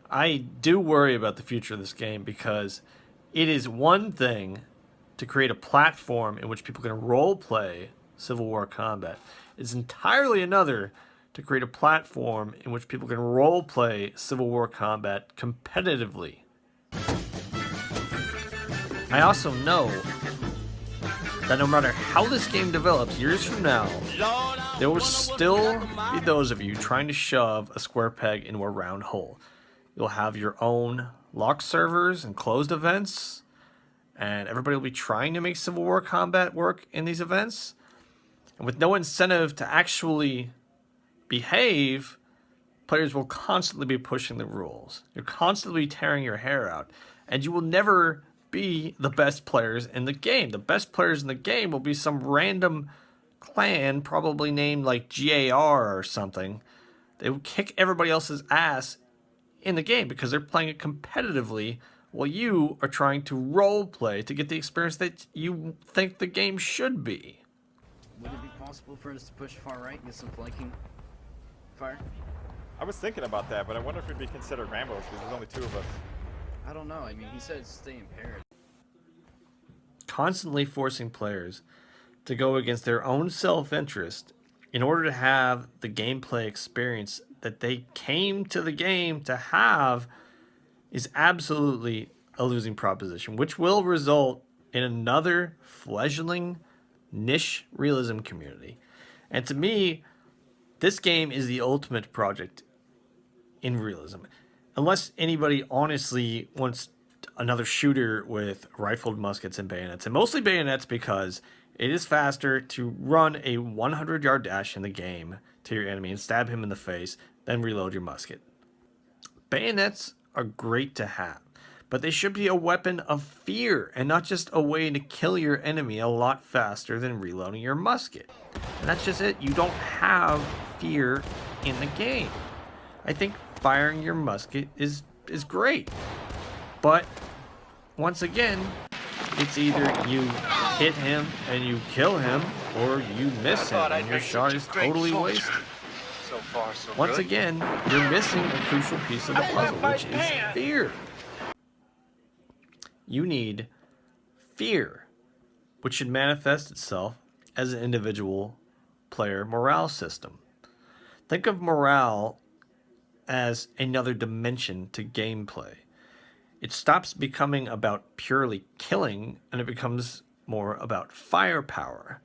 I do worry about the future of this game because it is one thing to create a platform in which people can role play Civil War combat. It's entirely another to create a platform in which people can role play Civil War combat competitively. I also know that no matter how this game develops years from now, there will still be those of you trying to shove a square peg into a round hole. You'll have your own locked servers and closed events, and everybody will be trying to make Civil War combat work in these events. And with no incentive to actually behave, players will constantly be pushing the rules. You're constantly tearing your hair out, and you will never be the best players in the game. The best players in the game will be some random clan, probably named like GAR or something. They will kick everybody else's ass in the game because they're playing it competitively while you are trying to role play to get the experience that you think the game should be. Would it be possible for us to push far right and get some flanking fire? I was thinking about that, but I wonder if it'd be considered Rambos because there's only 2 of us. I don't know. I mean, he said stay in pairs. Constantly forcing players to go against their own self-interest in order to have the gameplay experience that they came to the game to have is absolutely a losing proposition, which will result in another fledgling niche realism community. And to me, this game is the ultimate project in realism. Unless anybody honestly wants another shooter with rifled muskets and bayonets, and mostly bayonets because it is faster to run a 100-yard dash in the game to your enemy and stab him in the face than reload your musket. Bayonets are great to have, but they should be a weapon of fear and not just a way to kill your enemy a lot faster than reloading your musket. And that's just it. You don't have fear in the game. I think firing your musket is great, but once again, it's either you hit him and you kill him, or you miss him and your shot is totally wasted. So far, so Once good. again, you're missing a crucial piece of the puzzle, which is fear. You need fear, which should manifest itself as an individual player morale system. Think of morale as another dimension to gameplay. It stops becoming about purely killing and it becomes more about firepower.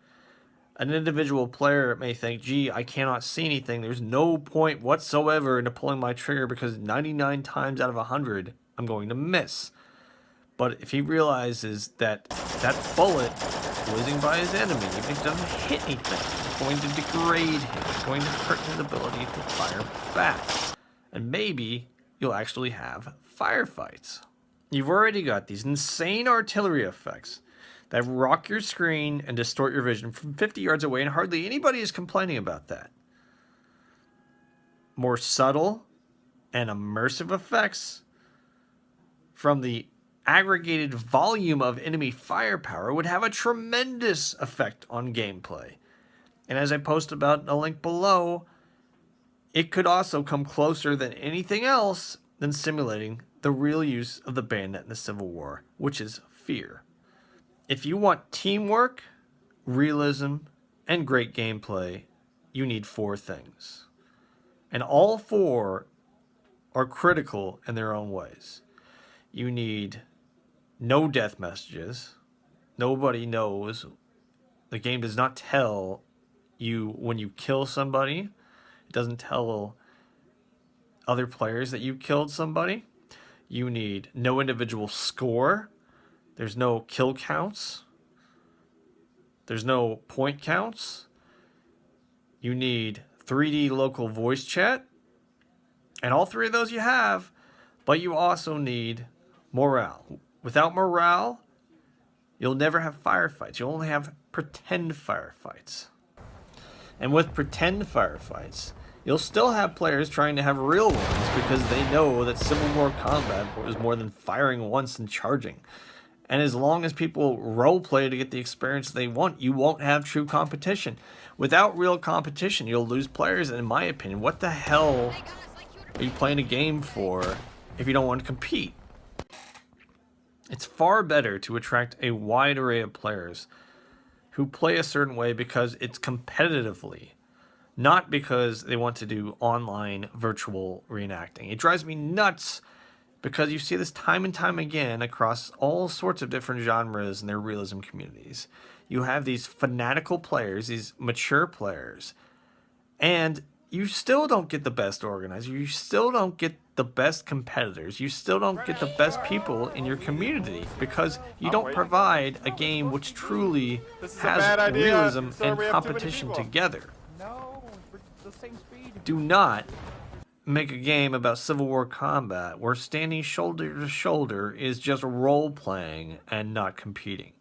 An individual player may think, gee, I cannot see anything. There's no point whatsoever into pulling my trigger because 99 times out of 100, I'm going to miss. But if he realizes that that bullet whizzing by his enemy, even if it doesn't hit anything, is going to degrade him, it's going to hurt his ability to fire back. And maybe you'll actually have firefights. You've already got these insane artillery effects that rock your screen and distort your vision from 50 yards away, and hardly anybody is complaining about that. More subtle and immersive effects from the aggregated volume of enemy firepower would have a tremendous effect on gameplay. And as I post about in a link below, it could also come closer than anything else than simulating the real use of the bayonet in the Civil War, which is fear. If you want teamwork, realism, and great gameplay, you need 4 things. And all 4 are critical in their own ways. You need no death messages. Nobody knows. The game does not tell you when you kill somebody. It doesn't tell other players that you killed somebody. You need no individual score. There's no kill counts. There's no point counts. You need 3D local voice chat. And all 3 of those you have, but you also need morale. Without morale, you'll never have firefights. You'll only have pretend firefights. And with pretend firefights, you'll still have players trying to have real ones because they know that Civil War combat is more than firing once and charging. And as long as people roleplay to get the experience they want, you won't have true competition. Without real competition, you'll lose players. And in my opinion, what the hell are you playing a game for if you don't want to compete. It's far better to attract a wide array of players who play a certain way because it's competitively, not because they want to do online virtual reenacting. It drives me nuts because you see this time and time again across all sorts of different genres and their realism communities. You have these fanatical players, these mature players, and you still don't get the best organizer. You still don't get the best competitors. You still don't get the best people in your community because you don't provide a game which truly This is a bad has idea. realism Sorry, and we have too many competition people. together. No, we're the same speed. Do not make a game about Civil War combat where standing shoulder to shoulder is just role playing and not competing.